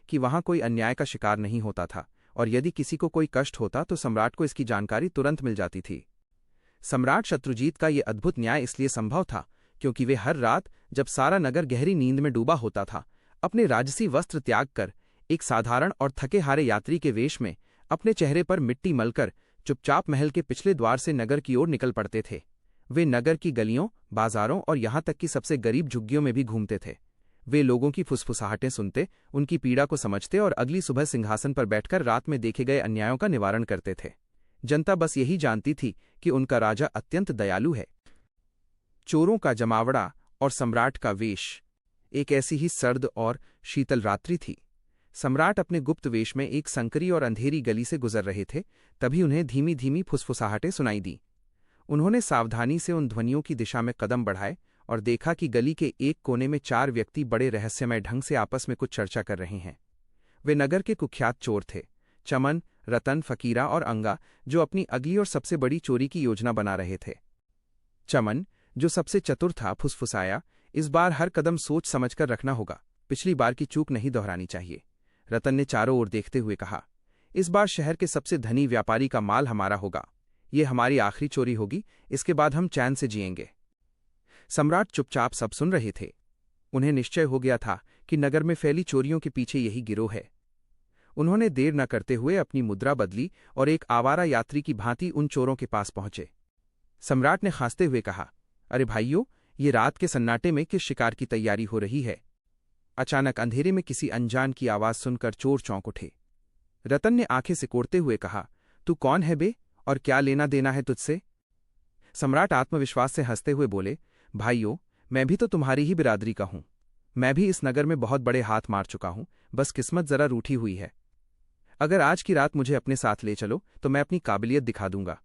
कि वहां कोई अन्याय का शिकार नहीं होता था, और यदि किसी को कोई कष्ट होता तो सम्राट को इसकी जानकारी तुरंत मिल जाती थी। सम्राट शत्रुजीत का ये अद्भुत न्याय इसलिए संभव था क्योंकि वे हर रात, जब सारा नगर गहरी नींद में डूबा होता था, अपने राजसी वस्त्र त्याग कर एक साधारण और थके हारे यात्री के वेश में अपने चेहरे पर मिट्टी मलकर चुपचाप महल के पिछले द्वार से नगर की ओर निकल पड़ते थे। वे नगर की गलियों, बाजारों और यहां तक कि सबसे गरीब झुग्गियों में भी घूमते थे। वे लोगों की फुसफुसाहटें सुनते, उनकी पीड़ा को समझते और अगली सुबह सिंहासन पर बैठकर रात में देखे गए अन्यायों का निवारण करते थे। जनता बस यही जानती थी कि उनका राजा अत्यंत दयालु है। चोरों का जमावड़ा और सम्राट का वेश। एक ऐसी ही सर्द और शीतल रात्रि थी। सम्राट अपने गुप्त वेश में एक संकरी और अंधेरी गली से गुजर रहे थे, तभी उन्हें धीमी धीमी फुसफुसाहटें सुनाई दी। उन्होंने सावधानी से उन ध्वनियों की दिशा में कदम बढ़ाए और देखा कि गली के एक कोने में 4 व्यक्ति बड़े रहस्यमय ढंग से आपस में कुछ चर्चा कर रहे हैं। वे नगर के कुख्यात चोर थे, चमन, रतन, फकीरा और अंगा, जो अपनी अगली और सबसे बड़ी चोरी की योजना बना रहे थे। चमन, जो सबसे चतुर था, फुसफुसाया, इस बार हर कदम सोच समझकर रखना होगा, पिछली बार की चूक नहीं दोहरानी चाहिए। रतन ने चारों ओर देखते हुए कहा, इस बार शहर के सबसे धनी व्यापारी का माल हमारा होगा। ये हमारी आखिरी चोरी होगी, इसके बाद हम चैन से जिएंगे। सम्राट चुपचाप सब सुन रहे थे। उन्हें निश्चय हो गया था कि नगर में फैली चोरियों के पीछे यही गिरोह है। उन्होंने देर न करते हुए अपनी मुद्रा बदली और एक आवारा यात्री की भांति उन चोरों के पास पहुंचे। सम्राट ने खांसते हुए कहा, अरे भाइयों, ये रात के सन्नाटे में किस शिकार की तैयारी हो रही है? अचानक अंधेरे में किसी अनजान की आवाज सुनकर चोर चौंक उठे। रतन ने आंखें सिकोड़ते हुए कहा, तू कौन है बे, और क्या लेना देना है तुझसे? सम्राट आत्मविश्वास से हंसते हुए बोले, भाइयों, मैं भी तो तुम्हारी ही बिरादरी का हूं। मैं भी इस नगर में बहुत बड़े हाथ मार चुका हूं, बस किस्मत जरा रूठी हुई है। अगर आज की रात मुझे अपने साथ ले चलो तो मैं अपनी काबिलियत दिखा दूंगा।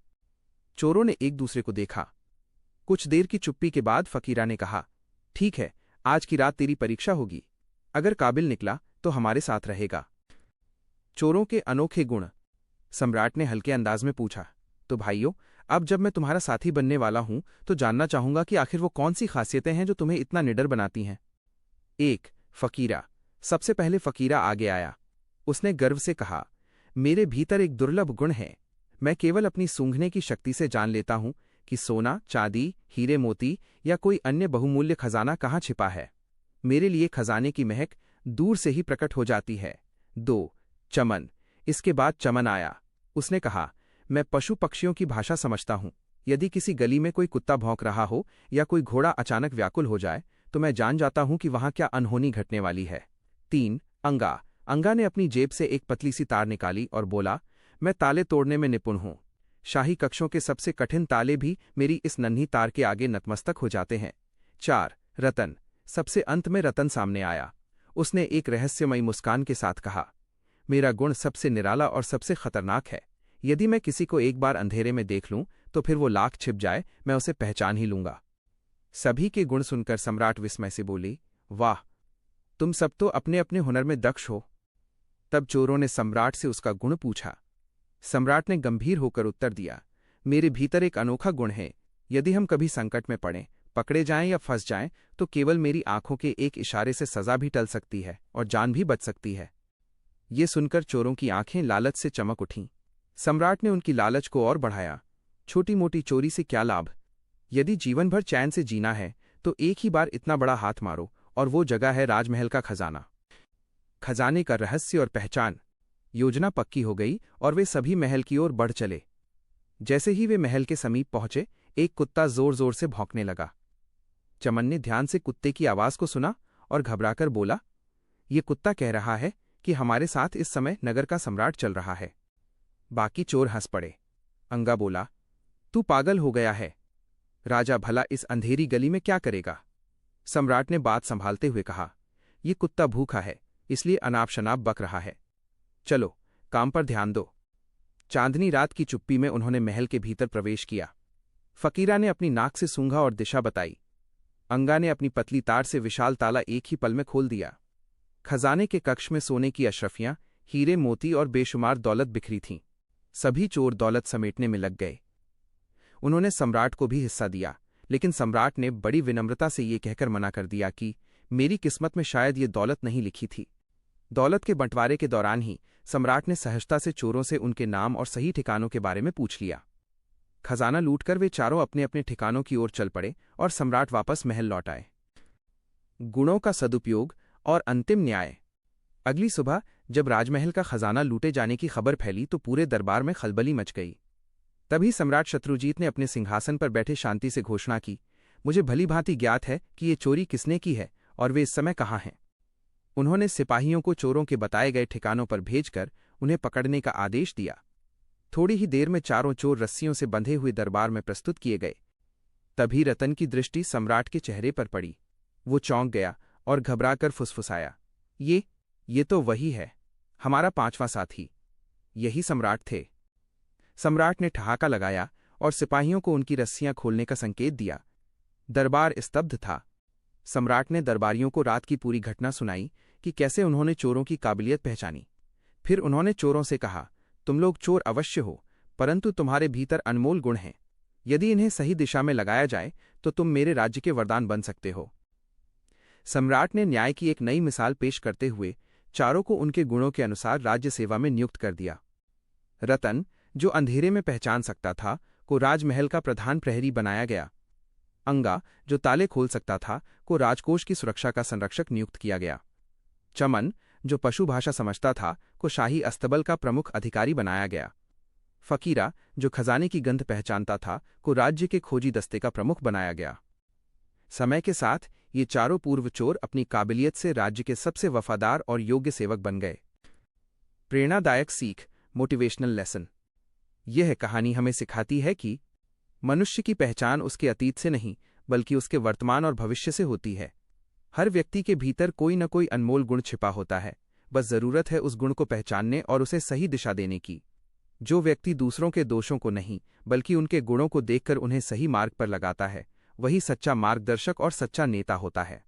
चोरों ने एक दूसरे को देखा। कुछ देर की चुप्पी के बाद फकीरा ने कहा, ठीक है, आज की रात तेरी परीक्षा होगी। अगर काबिल निकला तो हमारे साथ रहेगा। चोरों के अनोखे गुण। सम्राट ने हल्के अंदाज में पूछा, तो भाइयों, अब जब मैं तुम्हारा साथी बनने वाला हूं तो जानना चाहूंगा कि आखिर वो कौन सी खासियतें हैं जो तुम्हें इतना निडर बनाती हैं। 1. फकीरा। सबसे पहले फकीरा आगे आया। उसने गर्व से कहा, मेरे भीतर एक दुर्लभ गुण है। मैं केवल अपनी सूंघने की शक्ति से जान लेता हूं कि सोना, चांदी, हीरे मोती या कोई अन्य बहुमूल्य खजाना कहाँ छिपा है। मेरे लिए खजाने की महक दूर से ही प्रकट हो जाती है। 2. चमन। इसके बाद चमन आया। उसने कहा, मैं पशु पक्षियों की भाषा समझता हूं। यदि किसी गली में कोई कुत्ता भौंक रहा हो या कोई घोड़ा अचानक व्याकुल हो जाए तो मैं जान जाता हूं कि वहां क्या अनहोनी घटने वाली है। 3. अंगा। अंगा ने अपनी जेब से एक पतली सी तार निकाली और बोला, मैं ताले तोड़ने में निपुण हूं। शाही कक्षों के सबसे कठिन ताले भी मेरी इस नन्ही तार के आगे नतमस्तक हो जाते हैं। 4. रतन। सबसे अंत में रतन सामने आया। उसने एक रहस्यमयी मुस्कान के साथ कहा, मेरा गुण सबसे निराला और सबसे खतरनाक है। यदि मैं किसी को एक बार अंधेरे में देख लूं तो फिर वो लाख छिप जाए, मैं उसे पहचान ही लूंगा। सभी के गुण सुनकर सम्राट विस्मय से बोली, वाह, तुम सब तो अपने अपने हुनर में दक्ष हो। तब चोरों ने सम्राट से उसका गुण पूछा। सम्राट ने गंभीर होकर उत्तर दिया, मेरे भीतर एक अनोखा गुण है। यदि हम कभी संकट में पड़ें, पकड़े जाएं या फंस जाएं तो केवल मेरी आंखों के एक इशारे से सजा भी टल सकती है और जान भी बच सकती है। ये सुनकर चोरों की आंखें लालच से चमक उठीं। सम्राट ने उनकी लालच को और बढ़ाया, छोटी मोटी चोरी से क्या लाभ? यदि जीवन भर चैन से जीना है तो एक ही बार इतना बड़ा हाथ मारो, और वो जगह है राजमहल का खजाना। खजाने का रहस्य और पहचान। योजना पक्की हो गई और वे सभी महल की ओर बढ़ चले। जैसे ही वे महल के समीप पहुंचे, एक कुत्ता जोर जोर से भौंकने लगा। चमन ने ध्यान से कुत्ते की आवाज को सुना और घबराकर बोला, ये कुत्ता कह रहा है कि हमारे साथ इस समय नगर का सम्राट चल रहा है। बाकी चोर हंस पड़े। अंगा बोला, तू पागल हो गया है। राजा भला इस अंधेरी गली में क्या करेगा? सम्राट ने बात संभालते हुए कहा, ये कुत्ता भूखा है, इसलिए अनाप शनाप बक रहा है। चलो, काम पर ध्यान दो। चांदनी रात की चुप्पी में उन्होंने महल के भीतर प्रवेश किया। फकीरा ने अपनी नाक से सूंघा और दिशा बताई। अंगा ने अपनी पतली तार से विशाल ताला एक ही पल में खोल दिया। खजाने के कक्ष में सोने की अशरफियां, हीरे मोती और बेशुमार दौलत बिखरी थीं। सभी चोर दौलत समेटने में लग गए। उन्होंने सम्राट को भी हिस्सा दिया, लेकिन सम्राट ने बड़ी विनम्रता से ये कहकर मना कर दिया कि मेरी किस्मत में शायद ये दौलत नहीं लिखी थी। दौलत के बंटवारे के दौरान ही सम्राट ने सहजता से चोरों से उनके नाम और सही ठिकानों के बारे में पूछ लिया। खजाना लूटकर वे चारों अपने अपने ठिकानों की ओर चल पड़े और सम्राट वापस महल लौट आए। गुणों का सदुपयोग और अंतिम न्याय। अगली सुबह जब राजमहल का खजाना लूटे जाने की खबर फैली तो पूरे दरबार में खलबली मच गई। तभी सम्राट शत्रुजीत ने अपने सिंहासन पर बैठे शांति से घोषणा की, मुझे भली भांति ज्ञात है कि ये चोरी किसने की है और वे इस समय कहाँ हैं। उन्होंने सिपाहियों को चोरों के बताए गए ठिकानों पर भेजकर उन्हें पकड़ने का आदेश दिया। थोड़ी ही देर में चारों चोर रस्सियों से बंधे हुए दरबार में प्रस्तुत किए गए। तभी रतन की दृष्टि सम्राट के चेहरे पर पड़ी। वो चौंक गया और घबराकर फुसफुसाया, ये तो वही है, हमारा 5वां साथी। यही सम्राट थे। सम्राट ने ठहाका लगाया और सिपाहियों को उनकी रस्सियां खोलने का संकेत दिया। दरबार स्तब्ध था। सम्राट ने दरबारियों को रात की पूरी घटना सुनाई कि कैसे उन्होंने चोरों की काबिलियत पहचानी। फिर उन्होंने चोरों से कहा, तुम लोग चोर अवश्य हो, परंतु तुम्हारे भीतर अनमोल गुण हैं। यदि इन्हें सही दिशा में लगाया जाए तो तुम मेरे राज्य के वरदान बन सकते हो। सम्राट ने न्याय की एक नई मिसाल पेश करते हुए चारों को उनके गुणों के अनुसार राज्य सेवा में नियुक्त कर दिया। रतन, जो अंधेरे में पहचान सकता था, को राजमहल का प्रधान प्रहरी बनाया गया। अंगा, जो ताले खोल सकता था, को राजकोष की सुरक्षा का संरक्षक नियुक्त किया गया। चमन, जो पशु भाषा समझता था, को शाही अस्तबल का प्रमुख अधिकारी बनाया गया। फकीरा, जो खजाने की गंध पहचानता था, को राज्य के खोजी दस्ते का प्रमुख बनाया गया। समय के साथ ये चारों पूर्व चोर अपनी काबिलियत से राज्य के सबसे वफादार और योग्य सेवक बन गए। प्रेरणादायक सीख, मोटिवेशनल लेसन। यह कहानी हमें सिखाती है कि मनुष्य की पहचान उसके अतीत से नहीं बल्कि उसके वर्तमान और भविष्य से होती है। हर व्यक्ति के भीतर कोई न कोई अनमोल गुण छिपा होता है, बस जरूरत है उस गुण को पहचानने और उसे सही दिशा देने की। जो व्यक्ति दूसरों के दोषों को नहीं बल्कि उनके गुणों को देखकर उन्हें सही मार्ग पर लगाता है, वही सच्चा मार्गदर्शक और सच्चा नेता होता है।